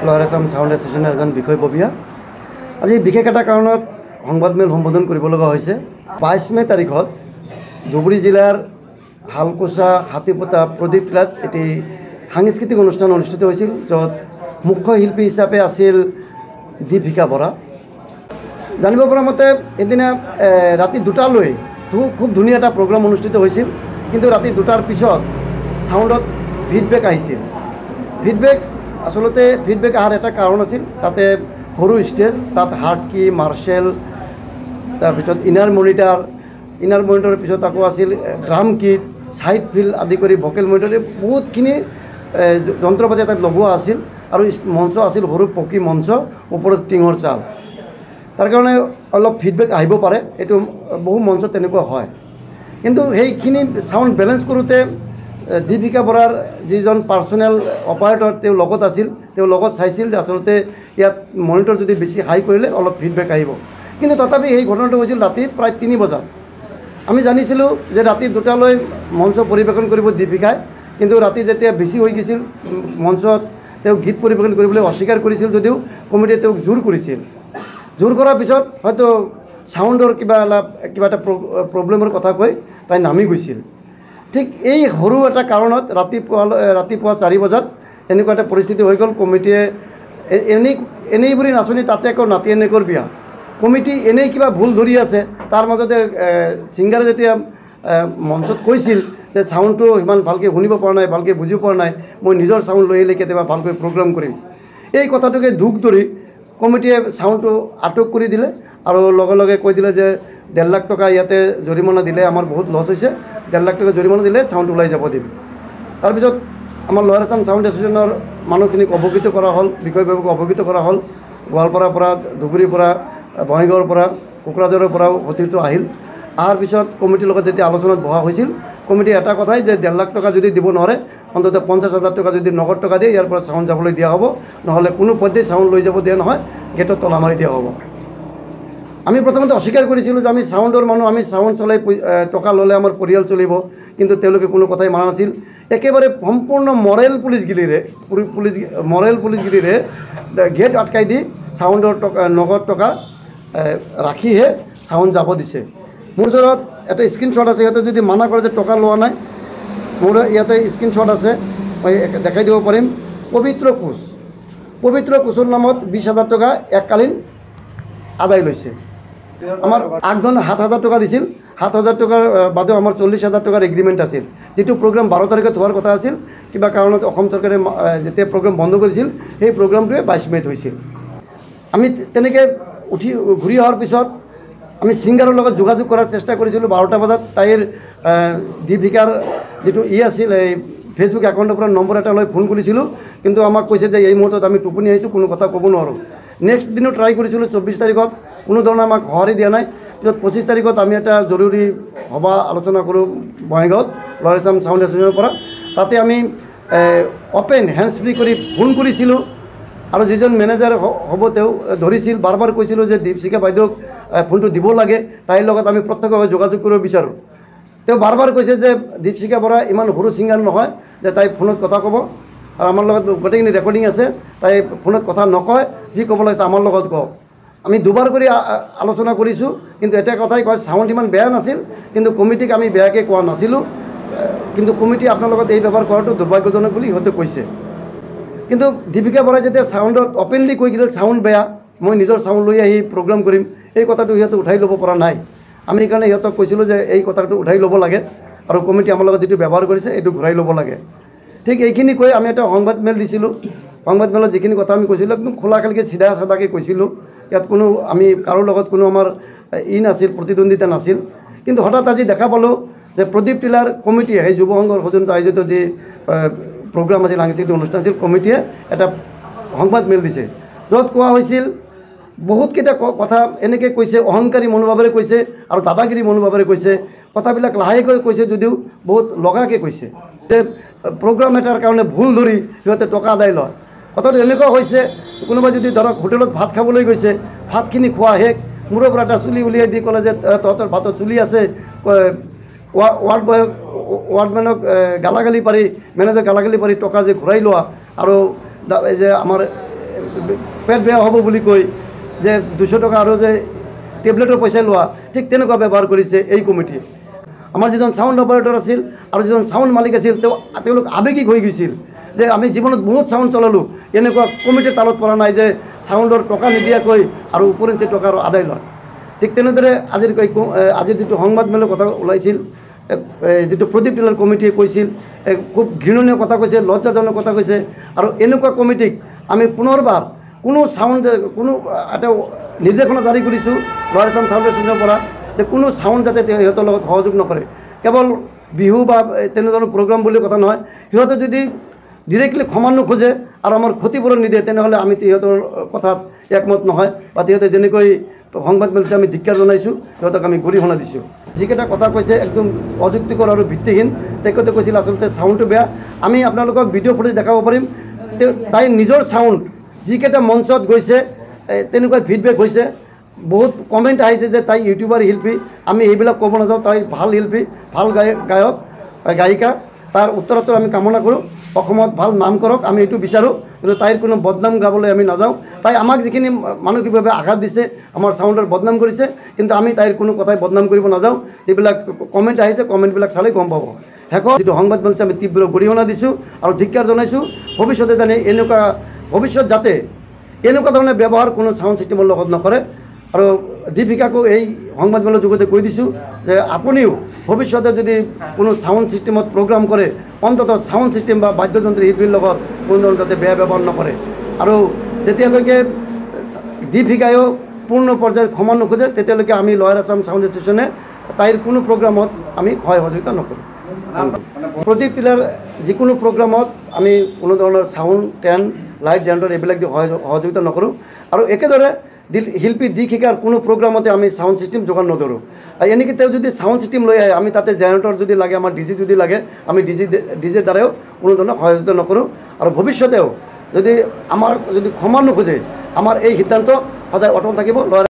Lower Assam sound এছ'চিয়েশ্যনৰ এজন বিষয়ববীয়া। আজি বিশেষ এটা কাৰণত সংবাদমেল সম্বোধন কৰিব লগা হৈছে। 22 মে তাৰিখত ধুবুৰী জিলাৰ হালকুচা হাতীপোতা প্ৰদীপ টিলাত এটি সাংস্কৃতিক অনুষ্ঠান অনুষ্ঠিত হৈছিল, য'ত মুখ্য শিল্পী হিচাপে আছিল দীপিকা বৰা। জানিব পৰা মতে এদিনা ৰাতি 2টালৈ খুব ধুনীয়া এটা প্ৰগ্ৰাম অনুষ্ঠিত হৈছিল, কিন্তু ৰাতি 2টাৰ পিছত ছাউণ্ডত ফিডবেক আহিছিল। ফিডবেক অহাৰ এটা কাৰণ আছিল, তাতে সৰু ষ্টেজ, তাত হাৰ্ট কি, মাৰ্চেল, তাৰপিছত ইনাৰ মনিটৰৰ পিছত আকৌ আছিল ড্ৰাম কিট, ছাইড ফিল আদি কৰি ভকেল মনিটৰ, বহুতখিনি যন্ত্ৰপাতি তাত লগোৱা আছিল আৰু মঞ্চ আছিল সৰু পকী মঞ্চ, ওপৰত টিঙৰ চাল। তাৰ কাৰণে অলপ ফিডবেক আহিব পাৰে, এইটো বহু মঞ্চত তেনেকুৱা হয়। কিন্তু সেইখিনি ছাউণ্ড বেলেঞ্চ কৰোঁতে দীপিকা বৰাৰ যিজন পাৰ্চনেল অপাৰেটৰ তেওঁ লগত আছিল, তেওঁ লগত চাইছিল যে আচলতে ইয়াত মনিটৰ যদি বেছি হাই কৰিলে অলপ ফিডবেক আহিব। কিন্তু তথাপি সেই ঘটনাটো হৈছিল ৰাতি প্ৰায় 3 বজাত। আমি জানিছিলোঁ যে ৰাতি 2টালৈ মঞ্চ পৰিৱেশন কৰিব দীপিকাই, কিন্তু ৰাতি যেতিয়া বেছি হৈ গৈছিল মঞ্চত তেওঁ গীত পৰিৱেশন কৰিবলৈ অস্বীকাৰ কৰিছিল যদিও কমিটিয়ে তেওঁক জোৰ কৰিছিল। জোৰ কৰাৰ পিছত হয়তো ছাউণ্ডৰ কিবা এটা প্ৰব্লেমৰ কথা কৈ তাই নামি গৈছিল। ঠিক এই সৰু এটা কাৰণত ৰাতিপুৱা 4 বজাত এনেকুৱা এটা পৰিস্থিতি হৈ গ'ল। কমিটিয়ে এনেই বুলি নাচনি, তাতে আকৌ নাতি এনেকৰ বিয়া, কমিটি এনেই কিবা ভুল ধৰি আছে। তাৰ মাজতে ছিংগাৰে যেতিয়া মঞ্চত কৈছিল যে ছাউণ্ডটো ইমান ভালকৈ শুনিব পৰা নাই, ভালকৈ বুজিব পৰা নাই, মই নিজৰ ছাউণ্ড লৈ আহিলে কেতিয়াবা ভালকৈ প্ৰগ্ৰাম কৰিম, এই কথাটোকে দুখ ধৰি কমিটিয়ে ছাউণ্ডটো আটক কৰি দিলে আৰু লগে লগে কৈ দিলে যে 1.5 লাখ টকা ইয়াতে জৰিমনা দিলে আমাৰ বহুত লছ হৈছে, 1.5 লাখ টকা জৰিমনা দিলে ছাউণ্ড ওলাই যাব দিম। তাৰপিছত আমাৰ লৱাৰ আছাম ছাউণ্ড এছ'চিয়েশ্যনৰ মানুহখিনিক অৱগত কৰা হ'ল, বিষয়ববীয়াক অৱগত কৰা হ'ল। গোৱালপাৰাৰ পৰা, ধুবুৰীৰ পৰা, বঙাইগাঁৱৰ পৰা, কোকৰাঝাৰৰ পৰাও সতীৰ্থ আহিল। অহাৰ পিছত কমিটিৰ লগত যেতিয়া আলোচনাত বহা হৈছিল, কমিটিৰ এটা কথাই যে 1.5 লাখ টকা যদি দিব নোৱাৰে, অন্ততঃ 50,000 টকা যদি নগদ টকা দিয়ে ইয়াৰ পৰা ছাউণ্ড যাবলৈ দিয়া হ'ব, নহ'লে কোনো পধ্যেই ছাউণ্ড লৈ যাব দিয়া নহয়, গেটত তলা মাৰি দিয়া হ'ব। আমি প্ৰথমতে অস্বীকাৰ কৰিছিলোঁ যে আমি ছাউণ্ডৰ মানুহ, আমি ছাউণ্ড চলাই টকা ল'লে আমাৰ পৰিয়াল চলিব, কিন্তু তেওঁলোকে কোনো কথাই মানা নাছিল। একেবাৰে সম্পূৰ্ণ মৰেল পুলিচগিৰিৰে গেট আটকাই দি ছাউণ্ডৰ নগদ টকা ৰাখিহে ছাউণ্ড যাব দিছে। মোৰ ওচৰত এটা স্ক্ৰীণশ্বট আছে, সিহঁতে যদি মানা কৰে যে টকা লোৱা নাই, মোৰ ইয়াতে স্ক্ৰীণশ্বট আছে, মই দেখাই দিব পাৰিম। পবিত্ৰ কোচৰ নামত 20,000 টকা এককালীন আদায় লৈছে। আমাৰ আগধন 7,000 টকা দিছিল, 7,000 টকাৰ বাদেও আমাৰ 40,000 টকাৰ এগ্ৰিমেণ্ট আছিল। যিটো প্ৰগ্ৰাম 12 তাৰিখত হোৱাৰ কথা আছিল, কিবা কাৰণত অসম চৰকাৰে যেতিয়া প্ৰগ্ৰাম বন্ধ কৰিছিল, সেই প্ৰগ্ৰামটোৱে 22 মে'ত হৈছিল। আমি তেনেকৈ ঘূৰি অহাৰ পিছত আমি ছিংগাৰৰ লগত যোগাযোগ কৰাৰ চেষ্টা কৰিছিলোঁ। 12টা বজাত তাইৰ দীপিকাৰ যিটো আছিল, এই ফেচবুক একাউণ্টৰ পৰা নম্বৰ এটা লৈ ফোন কৰিছিলোঁ, কিন্তু আমাক কৈছে যে এই মুহূৰ্তত আমি টোপনি আহিছোঁ, কোনো কথা ক'ব নোৱাৰোঁ। নেক্সট দিনো ট্ৰাই কৰিছিলোঁ, 24 তাৰিখত, কোনো ধৰণৰ আমাক সঁহাৰি দিয়া নাই। পিছত 25 তাৰিখত আমি এটা জৰুৰী সভা আলোচনা কৰোঁ বঙাইগাঁৱত লৱাৰ আছাম ছাউণ্ড এছ'চিয়েশ্যনৰ পৰা। তাতে আমি অ'পেন হেণ্ডছ ফ্ৰী কৰি ফোন কৰিছিলোঁ আৰু যিজন মেনেজাৰ হ'ব তেওঁ ধৰিছিল। বাৰ কৈছিলোঁ যে দীপশিখা বাইদেউক ফোনটো দিব লাগে, তাইৰ লগত আমি প্ৰত্যক্ষভাৱে যোগাযোগ কৰিব বিচাৰোঁ। তেওঁ বাৰ কৈছে যে দীপশিখা বৰা ইমান সৰু ছিংগাৰ নহয় যে তাই ফোনত কথা ক'ব, আৰু আমাৰ লগত গোটেইখিনি ৰেকৰ্ডিং আছে, তাই ফোনত কথা নকয়, যি ক'ব লাগিছে আমাৰ লগত কওক। আমি 2 বাৰ কৰি আলোচনা কৰিছোঁ, কিন্তু এটা কথাই কয়, ছাউণ্ড ইমান বেয়া নাছিল, কিন্তু কমিটিক আমি বেয়াকৈ কোৱা নাছিলোঁ, কিন্তু কমিটি আপোনাৰ লগত এই ব্যৱহাৰ কৰাটো দুৰ্ভাগ্যজনক বুলি সিহঁতে কৈছে। কিন্তু দীপিকা বৰাই যেতিয়া ছাউণ্ডত অ'পেনলি কৈ দিছিল ছাউণ্ড বেয়া, মই নিজৰ ছাউণ্ড লৈ আহি প্ৰগ্ৰাম কৰিম, এই কথাটো সিহঁতে উঠাই ল'ব পৰা নাই। আমি সেইকাৰণে সিহঁতক কৈছিলোঁ যে এই কথাটো উঠাই ল'ব লাগে আৰু কমিটি আমাৰ লগত যিটো ব্যৱহাৰ কৰিছে এইটো ঘূৰাই ল'ব লাগে। ঠিক এইখিনি কৈ আমি এটা সংবাদমেল দিছিলোঁ। সংবাদমেলত যিখিনি কথা আমি কৈছিলোঁ একদম খোলাখেলকৈ চিধাকৈ কৈছিলোঁ। ইয়াত কোনো আমি কাৰোৰ লগত কোনো আমাৰ নাছিল, প্ৰতিদ্বন্দ্বিতা নাছিল। কিন্তু হঠাৎ আজি দেখা পালোঁ যে প্ৰদীপ টিলাৰ কমিটিয়ে, সেই যুৱ সংঘৰ সজন্ত আয়োজিত যি প্ৰগ্ৰাম আছিল, সাংস্কৃতিক অনুষ্ঠান আছিল, কমিটিয়ে এটা সংবাদমেল দিছে, য'ত কোৱা হৈছিল বহুতকেইটা কথা এনেকৈ কৈছে, অহংকাৰী মনোভাৱেৰে কৈছে আৰু দাদাগিৰি মনোভাৱেৰে কৈছে। কথাবিলাক লাহেকৈ কৈছে যদিও বহুত লগাকৈ কৈছে যে প্ৰগ্ৰাম এটাৰ কাৰণে ভুল ধৰি সিহঁতে টকা আদায় লয়। কথাটো এনেকুৱা হৈছে, কোনোবাই যদি ধৰক হোটেলত ভাত খাবলৈ গৈছে, ভাতখিনি খোৱা শেষ, মূৰৰ পৰা এটা চুলি উলিয়াই দি ক'লে যে তহঁতৰ ভাতত চুলি আছে, ৱাৰ্ডমেনক গালাগালি পাৰি, মেনেজাৰ গালাগালি পাৰি টকা যে ঘূৰাই লোৱা, আৰু এই যে আমাৰ পেট বেয়া হ'ব বুলি কৈ যে 200 টকা আৰু যে টেবলেটৰ পইচা লোৱা ঠিক তেনেকুৱা ব্যৱহাৰ কৰিছে এই কমিটিয়ে। আমাৰ যিজন ছাউণ্ড অপাৰেটৰ আছিল আৰু যিজন ছাউণ্ড মালিক আছিল তেওঁলোক আৱেগিক হৈ গৈছিল যে আমি জীৱনত বহুত ছাউণ্ড চলালোঁ, এনেকুৱা কমিটিৰ তালত পৰা নাই যে ছাউণ্ডৰ টকা নিদিয়াকৈ আৰু ওপৰেঞ্চি টকাৰ আদায় লয়। ঠিক তেনেদৰে আজিৰ যিটো সংবাদমেলৰ কথা ওলাইছিল, যিটো প্ৰদীপ টেলাৰ কমিটিয়ে কৈছিল, খুব ঘৃণনীয় কথা কৈছে, লজ্জাজনক কথা কৈছে। আৰু এনেকুৱা কমিটিক আমি পুনৰবাৰ কোনো এটা নিৰ্দেশনা জাৰি কৰিছোঁ লৱাৰ আছাম ছাউণ্ড এছ'চিয়েশ্যনৰ পৰা যে কোনো ছাউণ্ড যাতে সিহঁতৰ লগত সহযোগ নকৰে। কেৱল বিহু বা তেনেধৰণৰ প্ৰগ্ৰাম বুলি কথা নহয়, সিহঁতে যদি ডিৰেক্টলি ক্ষমা নোখোজে আৰু আমাৰ ক্ষতিপূৰণ নিদিয়ে তেনেহ'লে আমি সিহঁতৰ কথাত একমত নহয় বা সিহঁতে যেনেকৈ সংবাদ মেলিছে আমি ধিক্কাৰ জনাইছোঁ, সিহঁতক আমি গৰিহণা দিছোঁ। যিকেইটা কথা কৈছে একদম অযুক্তিকৰ আৰু ভিত্তিহীন। তেখেতে কৈছিল আচলতে ছাউণ্ডটো বেয়া। আমি আপোনালোকক ভিডিঅ' ফুটেজ দেখাব পাৰিম। তাইৰ নিজৰ ছাউণ্ড যিকেইটা মঞ্চত গৈছে তেনেকুৱা ফিডবেক হৈছে, বহুত কমেণ্ট আহিছে যে তাই ইউটিউবাৰ শিল্পী। আমি এইবিলাক ক'ব নাযাওঁ, তাই ভাল শিল্পী, ভাল গায়ক গায়িকা। তাৰ উত্তৰোত্তৰ আমি কামনা কৰোঁ, অসমত ভাল নাম কৰক, আমি এইটো বিচাৰোঁ। কিন্তু তাইৰ কোনো বদনাম গাবলৈ আমি নাযাওঁ। তাই আমাক যিখিনি মানসিকভাৱে আঘাত দিছে, আমাৰ ছাউণ্ডৰ বদনাম কৰিছে, কিন্তু আমি তাইৰ কোনো কথাই বদনাম কৰিব নাযাওঁ। যিবিলাক কমেণ্ট আহিছে কমেণ্টবিলাক চালেই গম পাব। শেষত যিটো সংবাদ মেলিছে আমি তীব্ৰ গৰিহণা দিছোঁ আৰু ধিক্কাৰ জনাইছোঁ। ভৱিষ্যতে যাতে এনেকুৱা ধৰণৰ ব্যৱহাৰ কোনো ছাউণ্ড ছিষ্টেমৰ লগত নকৰে। আৰু দীপিকাকো এই সংবাদমেলৰ যোগেদি কৈ দিছোঁ যে আপুনিও ভৱিষ্যতে যদি কোনো ছাউণ্ড ছিষ্টেমত প্ৰগ্ৰাম কৰে, অন্ততঃ ছাউণ্ড ছিষ্টেম বা বাদ্যযন্ত্ৰী শিল্পীৰ লগত কোনো ধৰণৰ যাতে বেয়া ব্যৱহাৰ নকৰে। আৰু যেতিয়ালৈকে দীপিকায়ো পূৰ্ণ পৰ্যায়ত ক্ষমা নোখোজে তেতিয়ালৈকে আমি লৱাৰ আছাম ছাউণ্ড এছ'চিয়েশ্যনে তাইৰ কোনো প্ৰগ্ৰামত আমি সহযোগিতা নকৰোঁ। প্ৰদীপ টেলাৰ যিকোনো প্ৰগ্ৰামত আমি কোনো ধৰণৰ ছাউণ্ড, টেণ্ট, লাইট, জেনেৰেটৰ এইবিলাক দি সহযোগিতা নকৰোঁ। আৰু একেদৰে শিল্পী শিকাৰ কোনো প্ৰগ্ৰামতে আমি ছাউণ্ড ছিষ্টেম যোগান নধৰোঁ। আৰু এনেকৈ তেওঁ যদি ছাউণ্ড ছিষ্টেম লৈ আহে, আমি তাতে জেনেৰেটৰ যদি লাগে, আমাৰ ডিজি যদি লাগে, আমি ডিজিৰ দ্বাৰাও কোনো ধৰণৰ সহযোগিতা নকৰোঁ। আৰু ভৱিষ্যতেও যদি ক্ষমা নোখোজে, আমাৰ এই সিদ্ধান্ত সদায় অটল থাকিব।